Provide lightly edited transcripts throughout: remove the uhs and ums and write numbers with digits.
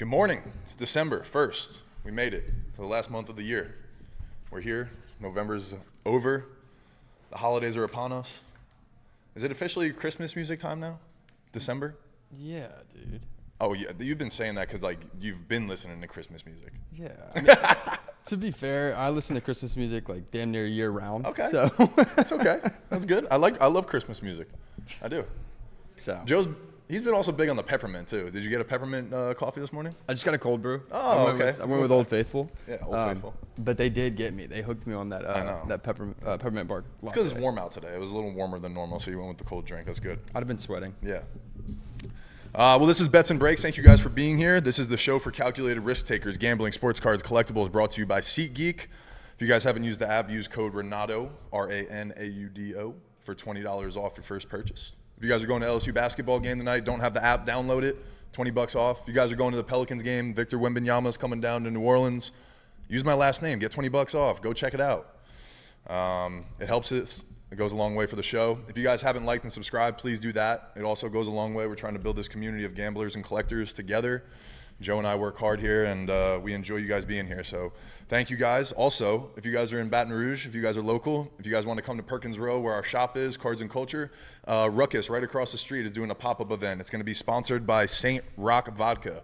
Good morning. It's December 1st. We made it to the last month of the year. We're here. November's over. The holidays are upon us. Is it officially Christmas music time now? December? Yeah, dude. Oh, yeah. You've been saying that because, you've been listening to Christmas music. Yeah. I mean, to be fair, I listen to Christmas music, damn near year round. Okay. So. That's okay. That's good. I love Christmas music. I do. So. He's been also big on the peppermint, too. Did you get a peppermint coffee this morning? I just got a cold brew. Oh, okay. I went with Old Faithful. Yeah, Old Faithful. But they did get me. They hooked me on that that peppermint bark. It's because it's warm out today. It was a little warmer than normal, so you went with the cold drink. That's good. I'd have been sweating. Yeah. Well, this is Bets and Breaks. Thank you guys for being here. This is the show for calculated risk takers, gambling, sports cards, collectibles, brought to you by SeatGeek. If you guys haven't used the app, use code RANAUDO, RANAUDO, for $20 off your first purchase. If you guys are going to LSU basketball game tonight, don't have the app, download it, $20 off. If you guys are going to the Pelicans game, Victor Wembenyama is coming down to New Orleans. Use my last name, get $20 off. Go check it out. It helps it. It goes a long way for the show. If you guys haven't liked and subscribed, please do that. It also goes a long way. We're trying to build this community of gamblers and collectors together. Joe and I work hard here, and we enjoy you guys being here. So thank you guys. Also, if you guys are in Baton Rouge, if you guys are local, if you guys want to come to Perkins Row where our shop is, Cards and Culture, Ruckus right across the street is doing a pop-up event. It's going to be sponsored by St. Rock Vodka.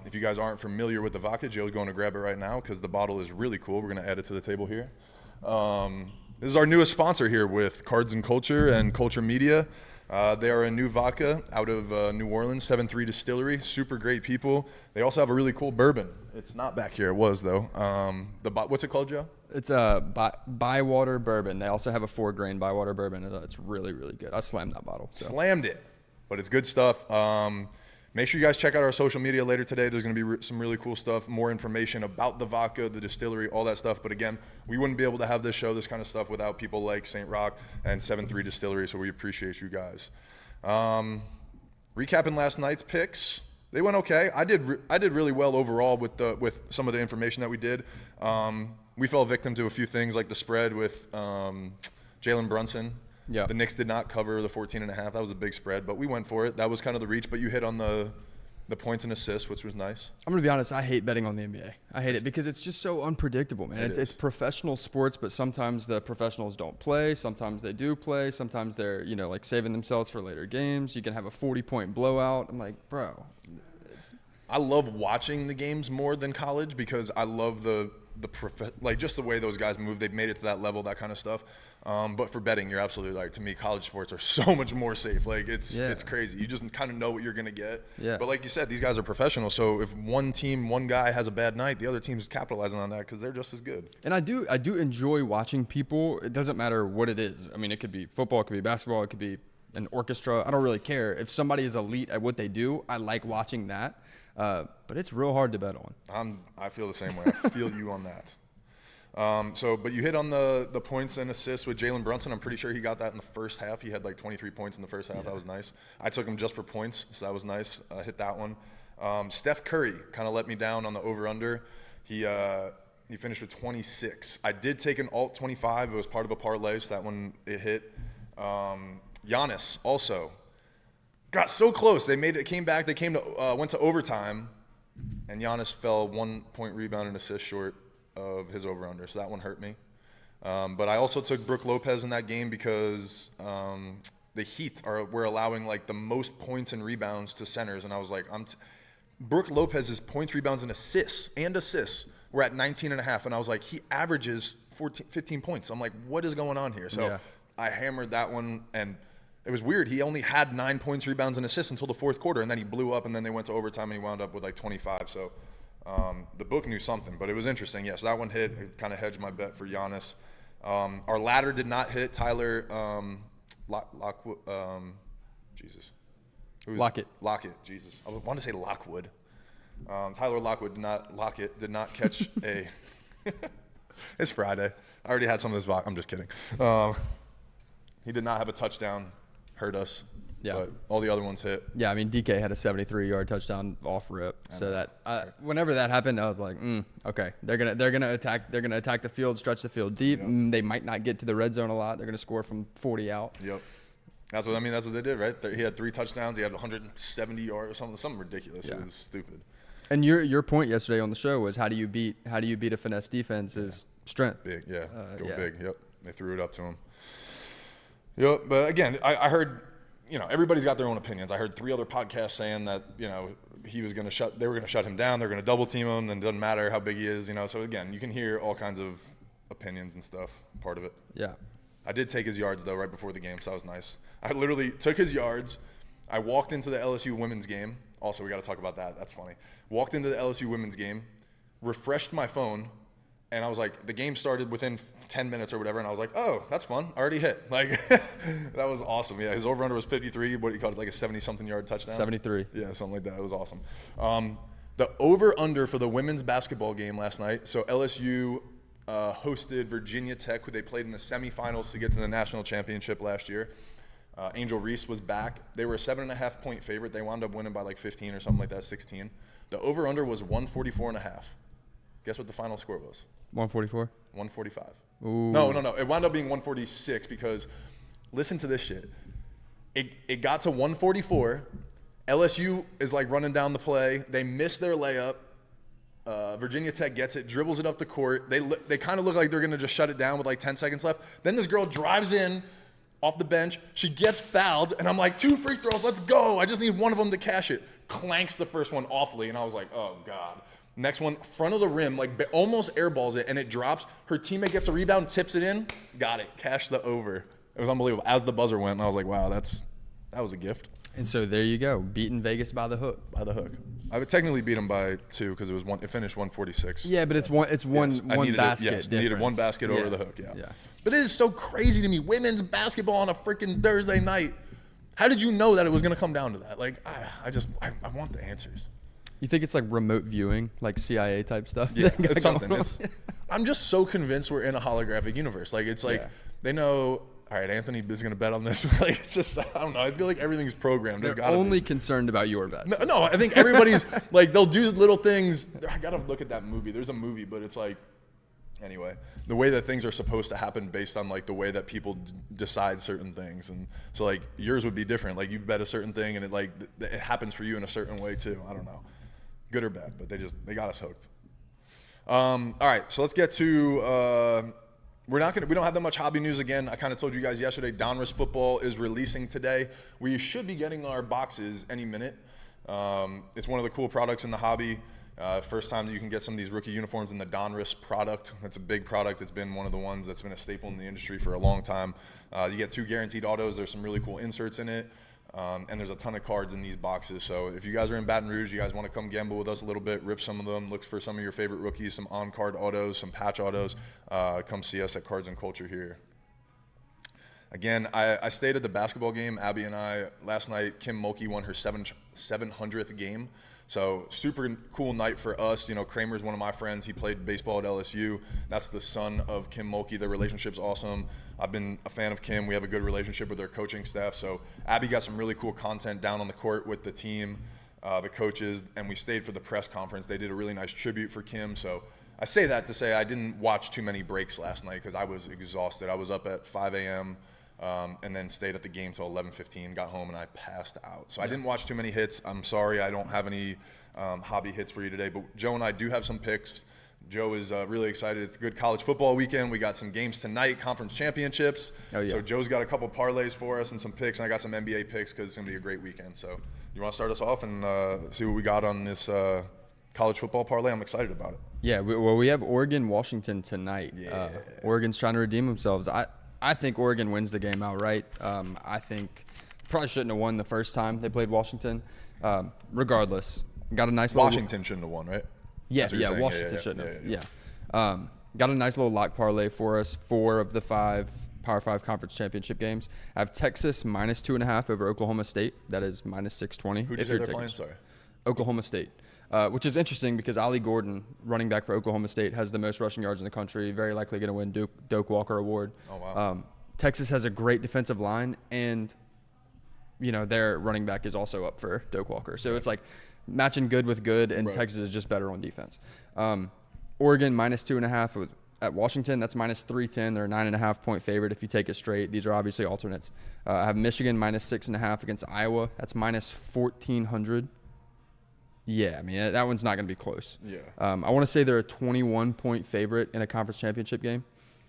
If you guys aren't familiar with the vodka, Joe's going to grab it right now because the bottle is really cool. We're going to add it to the table here. This is our newest sponsor here with Cards and Culture and Culture Media. They are a new vodka out of New Orleans, 7-3 Distillery. Super great people. They also have a really cool bourbon. It's not back here. It was, though. What's it called, Joe? It's a Bywater bourbon. They also have a 4-grain Bywater bourbon. It's really, really good. I slammed that bottle. So. Slammed it. But it's good stuff. Make sure you guys check out our social media later today. There's going to be some really cool stuff, more information about the vodka, the distillery, all that stuff. But again, we wouldn't be able to have this show, this kind of stuff, without people like St. Rock and 7-3 Distillery, so we appreciate you guys. Recapping last night's picks, they went okay. I did really well overall with some of the information that we did. We fell victim to a few things like the spread with Jalen Brunson. Yeah. The Knicks did not cover the 14.5. That was a big spread, but we went for it. That was kind of the reach, but you hit on the points and assists, which was nice. I'm going to be honest, I hate betting on the NBA. I hate it because it's just so unpredictable, man. It's professional sports, but sometimes the professionals don't play. Sometimes they do play. Sometimes they're, saving themselves for later games. You can have a 40-point blowout. I'm like, bro. I love watching the games more than college because I love just the way those guys move. They've made it to that level, that kind of stuff. But for betting, you're absolutely right. To me, college sports are so much more safe. It's crazy. You just kind of know what you're going to get. Yeah. But like you said, these guys are professionals. So if one guy has a bad night, the other team's capitalizing on that because they're just as good. And I do enjoy watching people. It doesn't matter what it is. I mean, it could be football, it could be basketball, it could be an orchestra. I don't really care. If somebody is elite at what they do, I like watching that. But it's real hard to bet on. I feel the same way. I feel you on that. But you hit on the points and assists with Jalen Brunson. I'm pretty sure he got that in the first half. He had 23 points in the first half. Yeah. That was nice. I took him just for points, so that was nice. Hit that one. Steph Curry kind of let me down on the over-under. He finished with 26. I did take an alt 25. It was part of a parlay, so that one it hit. Giannis also got so close. Came back. They went to overtime, and Giannis fell 1 point rebound and assist short of his over-under, so that one hurt me. But I also took Brook Lopez in that game because the Heat were allowing the most points and rebounds to centers, and I was like, Brook Lopez's points, rebounds, and assists were at 19.5, and I was like, he averages 15 points. I'm like, what is going on here? So yeah. I hammered that one, and it was weird. He only had 9 points, rebounds, and assists until the fourth quarter, and then he blew up, and then they went to overtime, and he wound up with 25. So the book knew something, but it was interesting. Yes, that one hit. It kind of hedged my bet for Giannis. Our ladder did not hit. Tyler Lockwood. Jesus. Lockett. Jesus. I wanted to say Lockwood. Tyler Lockwood did not catch a. It's Friday. I already had some of this vodka. I'm just kidding. He did not have a touchdown. Hurt us. Yeah. But all the other ones hit. Yeah, I mean, DK had a 73-yard touchdown off rip. So that whenever that happened, I was like, okay, they're gonna attack the field, stretch the field deep. Yep. They might not get to the red zone a lot. They're gonna score from 40 out. Yep. That's what they did, right? He had 3 touchdowns. He had 170 yards or something ridiculous. Yeah. It was stupid. And your point yesterday on the show was how do you beat a finesse defense is strength. Big, yeah. Go big. Yep. They threw it up to him. Yep. But again, I heard, everybody's got their own opinions. I heard 3 other podcasts saying that, they were going to shut him down. They're going to double team him, and it doesn't matter how big he is, So again, you can hear all kinds of opinions and stuff, part of it. Yeah. I did take his yards though right before the game, so that was nice. I literally took his yards. I walked into the LSU women's game. Also, we got to talk about that. That's funny. Walked into the LSU women's game, refreshed my phone, and I was like, the game started within 10 minutes or whatever, and I was like, oh, that's fun. I already hit. Like, that was awesome. Yeah, his over-under was 53. What do you call it, like a 70-something yard touchdown? 73. Yeah, something like that. It was awesome. The over-under for the women's basketball game last night, so LSU hosted Virginia Tech, who they played in the semifinals to get to the national championship last year. Angel Reese was back. They were a 7.5-point favorite. They wound up winning by like 15 or something like that, 16. The over-under was 144.5. Guess what the final score was? 144? 145. Ooh. No. It wound up being 146 because, listen to this shit. It got to 144. LSU is like running down the play. They miss their layup. Virginia Tech gets it, dribbles it up the court. They kind of look like they're going to just shut it down with like 10 seconds left. Then this girl drives in off the bench. She gets fouled, and I'm like, 2 free throws, let's go. I just need one of them to cash it. Clanks the first one awfully, and I was like, oh, God. Next one, front of the rim, like almost airballs it, and it drops. Her teammate gets a rebound, tips it in. Got it. Cash the over. It was unbelievable. As the buzzer went, and I was like, wow, that was a gift. And so there you go, beating Vegas by the hook. By the hook. I would technically beat him by 2 because it finished 146. Yeah, but it's one basket. I needed one basket over the hook. Yeah. But it is so crazy to me. Women's basketball on a freaking Thursday night. How did you know that it was going to come down to that? Like, I want the answers. You think it's like remote viewing, like CIA type stuff? Yeah, it's something. I'm just so convinced we're in a holographic universe. Like, it's like they know. All right, Anthony is going to bet on this. Like, it's just, I don't know. I feel like everything's programmed. They're only concerned about your bets. No, I think everybody's like, they'll do little things. I got to look at that movie. There's a movie, but it's like, anyway, the way that things are supposed to happen based on like the way that people decide certain things. And so like yours would be different. Like you bet a certain thing and it happens for you in a certain way too. I don't know. Good or bad, but they got us hooked. All right, so let's get to, we don't have that much hobby news again. I kind of told you guys yesterday, Donruss football is releasing today. We should be getting our boxes any minute. It's one of the cool products in the hobby. First time that you can get some of these rookie uniforms in the Donruss product. It's a big product. It's been one of the ones that's been a staple in the industry for a long time. You get 2 guaranteed autos. There's some really cool inserts in it. And there's a ton of cards in these boxes. So if you guys are in Baton Rouge, you guys want to come gamble with us a little bit, rip some of them, look for some of your favorite rookies, some on-card autos, some patch autos, come see us at Cards and Culture here. Again, I stayed at the basketball game. Abby and I, last night, Kim Mulkey won her 700th game. So super cool night for us. You know, Kramer's one of my friends. He played baseball at LSU. That's the son of Kim Mulkey. Their relationship's awesome. I've been a fan of Kim. We have a good relationship with their coaching staff. So Abby got some really cool content down on the court with the team, the coaches, and we stayed for the press conference. They did a really nice tribute for Kim. So I say that to say I didn't watch too many breaks last night because I was exhausted. I was up at 5 a.m. And then stayed at the game till 11:15, got home, and I passed out. So I didn't watch too many hits. I'm sorry I don't have any hobby hits for you today, but Joe and I do have some picks. Joe is really excited. It's a good college football weekend. We got some games tonight, conference championships. Oh, yeah. So Joe's got a couple parlays for us and some picks, and I got some NBA picks because it's going to be a great weekend. So you want to start us off and see what we got on this college football parlay? I'm excited about it. Yeah, we have Oregon-Washington tonight. Yeah. Oregon's trying to redeem themselves. I think Oregon wins the game outright. I think probably shouldn't have won the first time they played Washington. Regardless, got a nice Washington shouldn't have won, right? Yeah, Washington shouldn't have. Yeah. Got a nice little lock parlay for us. 4 of the 5 Power 5 conference championship games. I have Texas minus 2.5 over Oklahoma State. That is minus 620. Who did you say they're playing? Sorry. Oklahoma State. Which is interesting because Ollie Gordon, running back for Oklahoma State, has the most rushing yards in the country. Very likely going to win Doak Walker Award. Oh, wow. Texas has a great defensive line, and their running back is also up for Doak Walker. So it's like matching good with good, and Texas is just better on defense. Oregon minus 2.5 at Washington. That's minus 310. They're a 9.5-point favorite if you take it straight. These are obviously alternates. I have Michigan minus 6.5 against Iowa. That's minus 1,400. Yeah, I mean, that one's not going to be close. Yeah. I want to say they're a 21-point favorite in a conference championship game.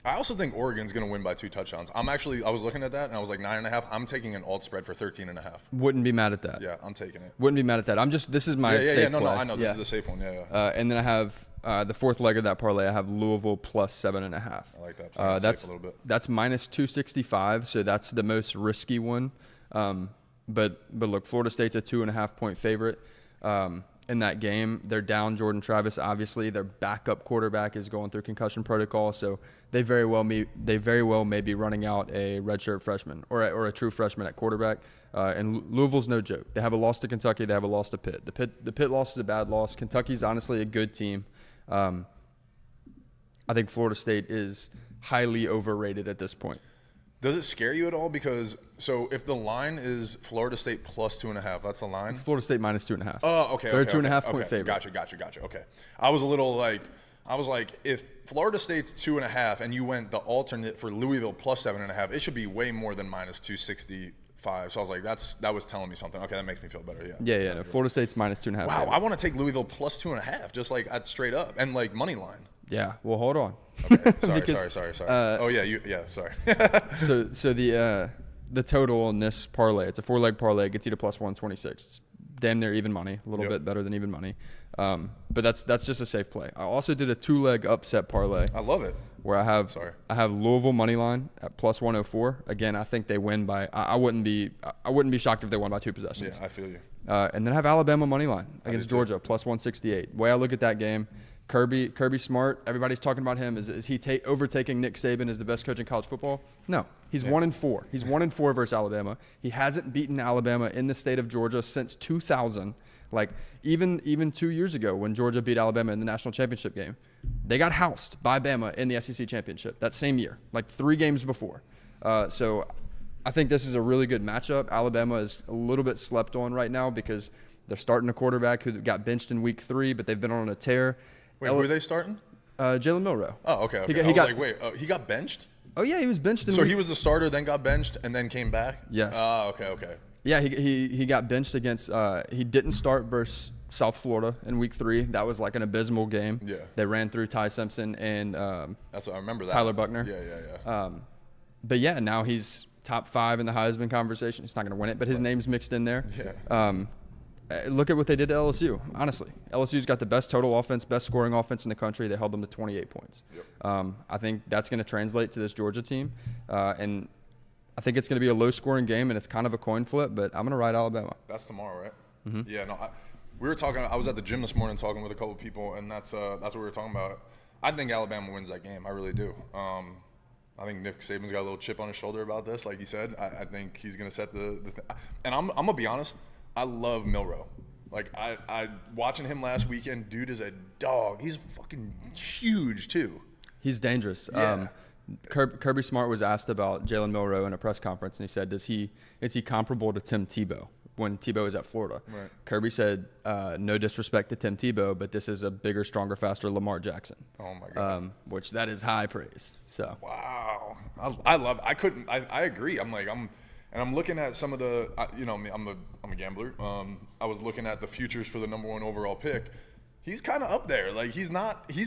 I also think Oregon's going to win by 2 touchdowns. I was looking at that, and I was like 9.5. I'm taking an alt spread for 13.5. Wouldn't be mad at that. Yeah, I'm taking it. Wouldn't be mad at that. This is my safe play. No, I know. This is the safe one. Yeah. And then I have the fourth leg of that parlay. I have Louisville plus 7.5. I like that. That's a little bit. That's minus 265, so that's the most risky one. But look, Florida State's a 2.5-point favorite. In that game, they're down Jordan Travis. Obviously, their backup quarterback is going through concussion protocol, so they very well may be running out a redshirt freshman or a true freshman at quarterback. And Louisville's no joke. They have a loss to Kentucky. They have a loss to Pitt. The Pitt loss is a bad loss. Kentucky's honestly a good team. I think Florida State is highly overrated at this point. Does it scare you at all? Because if the line is Florida State plus 2.5, that's the line. It's Florida State minus 2.5. Oh, okay. They're a 2.5-point favorite. Gotcha. Okay. I was like, if Florida State's 2.5 and you went the alternate for Louisville plus 7.5, it should be way more than minus 265. So I was like, that was telling me something. Okay, that makes me feel better. Yeah. Yeah. No, Florida State's minus 2.5. Wow, I want to take Louisville plus 2.5, just like at straight up and like money line. Yeah. Well, hold on. Okay. Sorry. Sorry. So the total on this parlay, it's a 4-leg parlay, gets you to plus 126. It's damn near even money, a little bit better than even money. But that's just a safe play. I also did a 2-leg upset parlay. I love it. Where I have Louisville money line at plus 104. Again, I think they win by. I wouldn't be shocked if they won by 2 possessions. Yeah, I feel you. And then I have Alabama money line against Georgia plus 168. Way I look at that game, Kirby Smart. Everybody's talking about him. Is he overtaking Nick Saban as the best coach in college football? No, he's 1-4. He's 1-4 versus Alabama. He hasn't beaten Alabama in the state of Georgia since 2000. Like even 2 years ago when Georgia beat Alabama in the national championship game, they got housed by Bama in the SEC championship that same year, like 3 games before. So I think this is a really good matchup. Alabama is a little bit slept on right now because they're starting a quarterback who got benched in week 3, but they've been on a tear. Wait, who are they starting? Jalen Milroe. Oh, okay. He got benched? Oh, yeah, he was benched. So he was the starter, then got benched, and then came back? Yes. Oh, okay. Yeah, he got benched against he didn't start versus South Florida in week 3. That was like an abysmal game. Yeah. They ran through Ty Simpson and that's what I remember that. Tyler Buckner. Yeah. But yeah, now he's top 5 in the Heisman conversation. He's not going to win it, but his name's mixed in there. Yeah. Look at what they did to LSU. Honestly, LSU's got the best total offense, best scoring offense in the country. They held them to 28 points. Yep. I think that's going to translate to this Georgia team, and I think it's going to be a low-scoring game, and it's kind of a coin flip. But I'm going to ride Alabama. That's tomorrow, right? Mm-hmm. Yeah. No, we were talking. I was at the gym this morning talking with a couple of people, and that's what we were talking about. I think Alabama wins that game. I really do. I think Nick Saban's got a little chip on his shoulder about this, like you said. I think he's going to set the and I'm going to be honest. I love Milroe. Like, I watching him last weekend, dude is a dog. He's fucking huge, too. He's dangerous. Yeah. Kirby Smart was asked about Jalen Milroe in a press conference, and he said, is he comparable to Tim Tebow when Tebow was at Florida? Right. Kirby said, no disrespect to Tim Tebow, but this is a bigger, stronger, faster Lamar Jackson. Oh, my God. Which that is high praise. So. Wow. I love it. I agree. I'm looking at some of the, I'm a gambler. I was looking at the futures for the number 1 overall pick. He's kind of up there. Like he's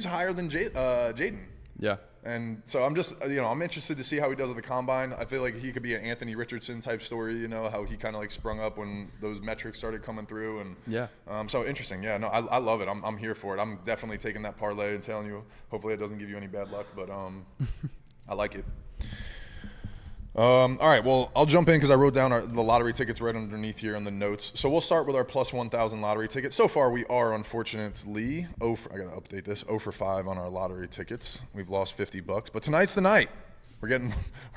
higher than Jaden. Yeah. And so I'm just, I'm interested to see how he does at the combine. I feel like he could be an Anthony Richardson type story, how he kind of like sprung up when those metrics started coming through. And yeah. So interesting. Yeah, no, I love it. I'm here for it. I'm definitely taking that parlay and telling you, hopefully it doesn't give you any bad luck, but I like it. All right, well, I'll jump in because I wrote down the lottery tickets right underneath here in the notes. So we'll start with our plus 1,000 lottery tickets. So far, we are unfortunately I got to update this, 0 for 5 on our lottery tickets. We've lost $50, but tonight's the night. We're going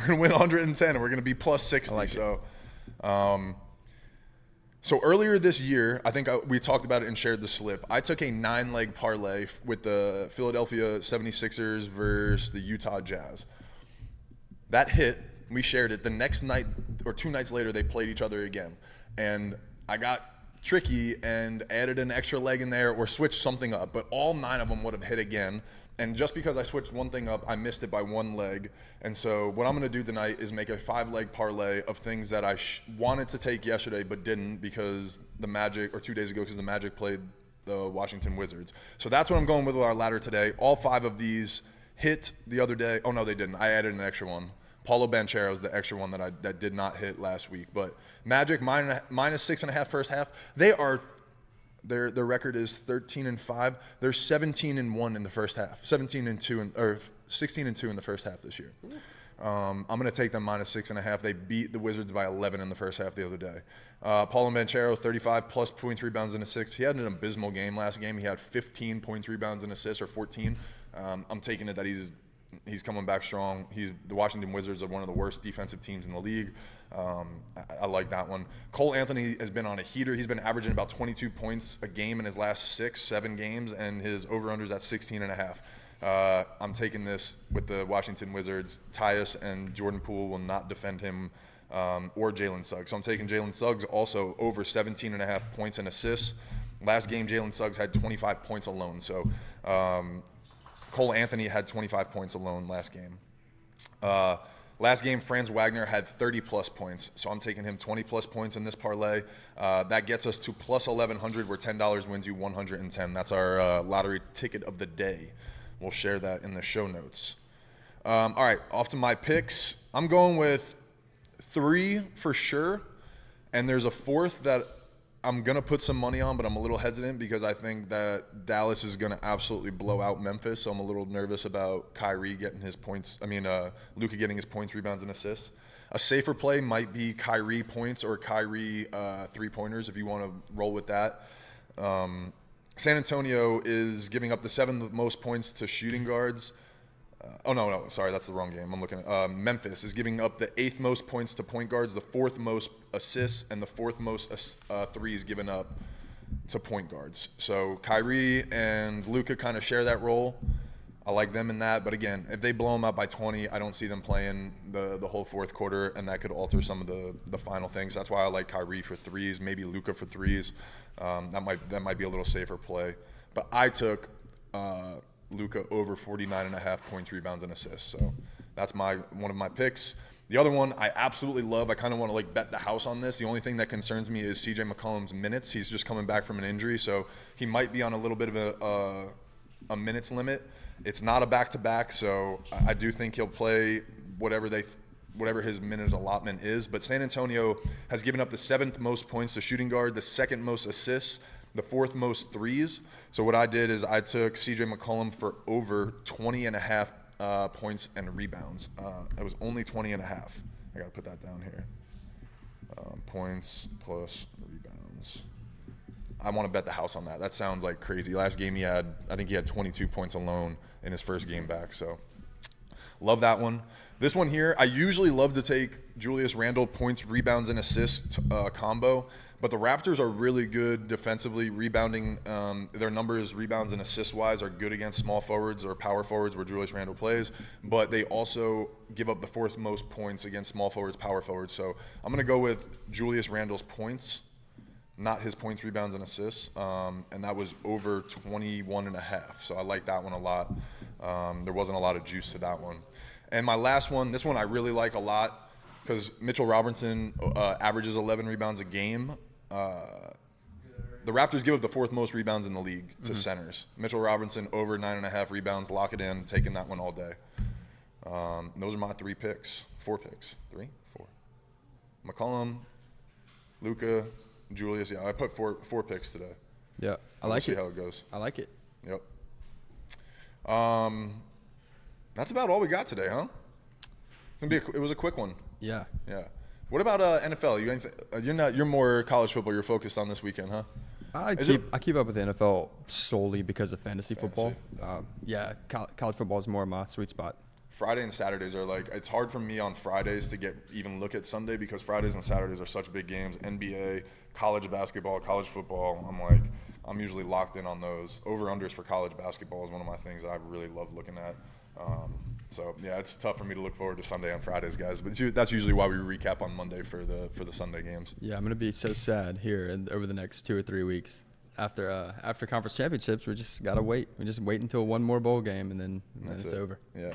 to win 110, and we're going to be plus 60. I like it. So earlier this year, I think we talked about it and shared the slip. I took a 9-leg parlay with the Philadelphia 76ers versus the Utah Jazz. That hit. We shared it. The next night or 2 nights later, they played each other again. And I got tricky and added an extra leg in there or switched something up, but all 9 of them would have hit again. And just because I switched one thing up, I missed it by 1 leg. And so what I'm going to do tonight is make a 5-leg parlay of things that I wanted to take yesterday but didn't because the Magic, or 2 days ago because the Magic played the Washington Wizards. So that's what I'm going with our ladder today. All 5 of these hit the other day. Oh, no, they didn't. I added an extra one. Paulo Banchero is the extra one that did not hit last week. But Magic minus 6.5 first half. Their record is 13-5. They're 17-1 in the first half. 16-2 in the first half this year. I'm going to take them minus 6.5. They beat the Wizards by 11 in the first half the other day. Paulo Banchero, 35 plus points, rebounds, and assists. He had an abysmal game last game. He had 15 points, rebounds, and assists, or 14. I'm taking it that he's coming back strong. The Washington Wizards are one of the worst defensive teams in the league. I like that one. Cole Anthony has been on a heater. He's been averaging about 22 points a game in his last 6-7 games, and his over-under's at 16.5. I'm taking this with the Washington Wizards. Tyus and Jordan Poole will not defend him or Jalen Suggs. So I'm taking Jalen Suggs also over 17.5 points and assists. Last game, Jalen Suggs had 25 points alone. So Cole Anthony had 25 points alone last game. Last game, Franz Wagner had 30-plus points, so I'm taking him 20-plus points in this parlay. That gets us to plus 1,100, where $10 wins you 110. That's our lottery ticket of the day. We'll share that in the show notes. All right, off to my picks. I'm going with 3 for sure, and there's a 4th that I'm going to put some money on, but I'm a little hesitant because I think that Dallas is going to absolutely blow out Memphis. So I'm a little nervous about Kyrie getting his points. Luka getting his points, rebounds, and assists. A safer play might be Kyrie points or Kyrie 3-pointers if you want to roll with that. San Antonio is giving up the 7th most points to shooting guards. Sorry, that's the wrong game. I'm looking at Memphis is giving up the 8th most points to point guards, the 4th most assists, and the 4th most threes given up to point guards. So Kyrie and Luka kind of share that role. I like them in that, but again, if they blow them out by 20, I don't see them playing the whole 4th quarter, and that could alter some of the final things. That's why I like Kyrie for threes, maybe Luka for threes. That might be a little safer play. But I took Luka over 49.5 points, rebounds, and assists. So that's one of my picks. The other one I absolutely love. I kind of want to bet the house on this. The only thing that concerns me is CJ McCollum's minutes. He's just coming back from an injury, so he might be on a little bit of a minutes limit. It's not a back-to-back, so I do think he'll play whatever his minutes allotment is. But San Antonio has given up the 7th most points to shooting guard, the 2nd most assists, the 4th most threes. So what I did is I took CJ McCollum for over 20.5 points and rebounds. It was only 20.5. I got to put that down here. Points plus rebounds. I want to bet the house on that. That sounds like crazy. Last game I think he had 22 points alone in his first game back. So love that one. This one here, I usually love to take Julius Randle points, rebounds, and assists combo. But the Raptors are really good defensively, rebounding. Their numbers, rebounds and assists-wise, are good against small forwards or power forwards where Julius Randle plays. But they also give up the 4th most points against small forwards, power forwards. So I'm going to go with Julius Randle's points, not his points, rebounds, and assists. And that was over 21.5. So I like that one a lot. There wasn't a lot of juice to that one. And my last one, this one I really like a lot because Mitchell Robinson averages 11 rebounds a game. The Raptors give up the 4th most rebounds in the league to centers. Mitchell Robinson over 9.5 rebounds. Lock it in. Taking that one all day. Those are my 4 picks. 3, 4. McCollum, Luka, Julius. Yeah, I put four picks today. Yeah, We'll see how it goes. I like it. Yep. That's about all we got today, huh? It was a quick one. Yeah. Yeah. What about NFL? You're more college football. You're focused on this weekend, huh? I keep up with the NFL solely because of fantasy football. College football is more my sweet spot. Friday and Saturdays are it's hard for me on Fridays to even look at Sunday because Fridays and Saturdays are such big games. NBA, college basketball, college football. I'm usually locked in on those. Over-unders for college basketball is one of my things that I really love looking at. So yeah, it's tough for me to look forward to Sunday on Fridays, guys. But that's usually why we recap on Monday for the Sunday games. Yeah, I'm gonna be so sad here over the next 2 or 3 weeks after conference championships. We just gotta wait. We just wait until one more bowl game and then it's over. Yeah.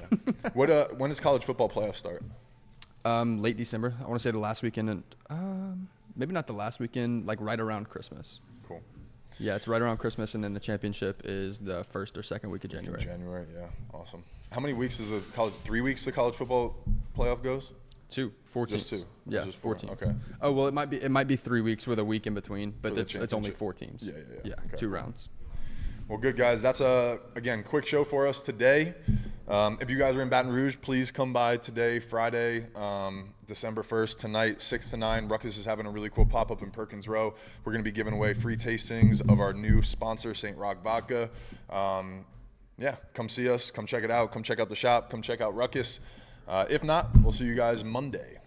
When does college football playoffs start? Late December. I want to say the last weekend, and maybe not the last weekend, like right around Christmas. Cool. Yeah, it's right around Christmas, and then the championship is the first or second week of January. January, yeah, awesome. How many weeks is 3 weeks the college football playoff goes? 4 teams. Just 2. Yeah, just 4 teams. Okay. Oh well, it might be 3 weeks with a week in between, but it's only 4 teams. Yeah. Okay, 2 rounds. Well, good guys. That's again quick show for us today. If you guys are in Baton Rouge, please come by today, Friday, December 1st, tonight, 6 to 9. Ruckus is having a really cool pop-up in Perkins Row. We're going to be giving away free tastings of our new sponsor, St. Rock Vodka. Yeah, come see us. Come check it out. Come check out the shop. Come check out Ruckus. If not, we'll see you guys Monday.